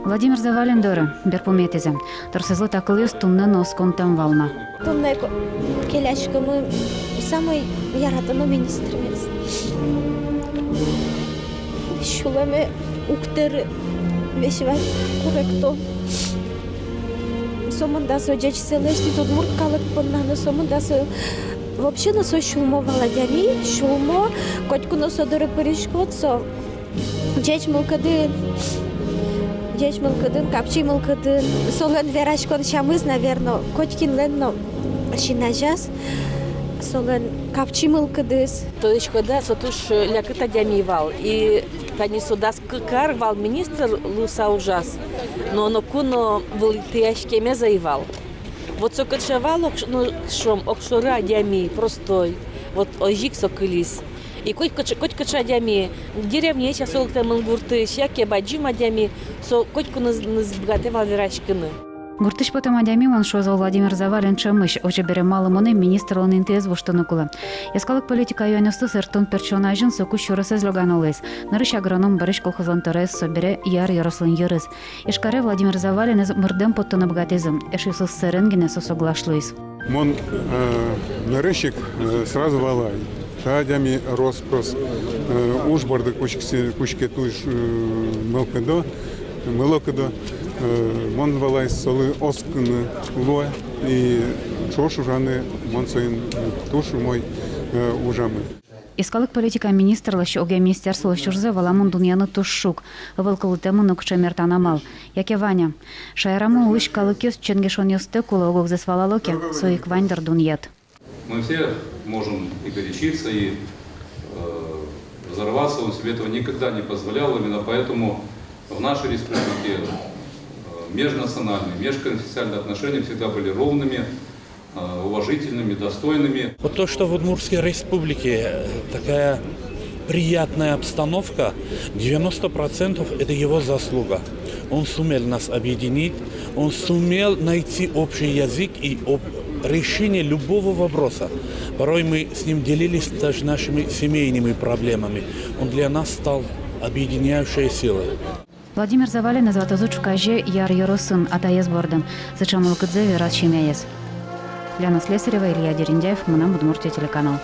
Владимир Завалин доры, берпуметезе. Торсызлы такылы стунны носкон вална. Туннай келячка мы самый яратыны министрimiz. Шуламе уктер вешивай корректо. Сомандасы жечселешти tudmurt калык поннаны сомандасы вообще на со шулмо валадяни, шулмо котькуно содоры перешкодсо. Жеч мылкыдын, капчи мылкыдын, солен верашкон шамыз, наверное, котькин ленно шинажас, солен капчи мылкыдыс. То есть, когда сотуш лякыта дямивал, и тани судас кар вал министр луса ужас, но оно куно вылетяшкеме заивал. Вот сокачевал, ну, шом, окшура дями, простой, вот ожик сокылис. И коть качадями деревне сейчас олгта мангурты, шяке баджима дями, со котьку нас богатевал верашкины. Гуртыш потом адями он шозал Владимир Завалин чамыш, оче бере малымоны министр он интез воштонукула. Яскалык политика юанесты сертон перчонажын соку шурасыз логанолес. Нарыш агроном барыш колхозлан торез собере яр ярослын йырыз. Ишкаре Владимир Завалин из мырдем поттона богатезым, эшисыз серенгене сосоглашлыйс. Мон нарыщик сразу валай. Тадями роспрос уж барды кучке туж мылокадо мон валай солы оскны ло и чошу жаны мон соин тушу мой ужамы. Искалык политика министр лащ оге министерство шурзе валамун дуньяны тушшук. Вылкылытемы нукчемертанамал. Яке Ваня. Шайраму улыш калыкес ченгешон ёсты кула огок засвалалоке соик вандер дуньят. Мы все можем и горячиться, и взорваться, он себе этого никогда не позволял. Именно поэтому в нашей республике межнациональные, межконфессиональные отношения всегда были ровными, уважительными, достойными. Вот то, что в Удмуртской республике такая приятная обстановка, 90% это его заслуга. Он сумел нас объединить, он сумел найти общий язык и решение любого вопроса. Порой мы с ним делились даже нашими семейными проблемами. Он для нас стал объединяющей силой. Владимир Завалин назвал Зучукаже яр Яросын атаез бордым. Зачем Лукадзеви раз Шемяес. Ляна Слесарева, Илья Дерендяев, Мунам Удмуртия телеканал.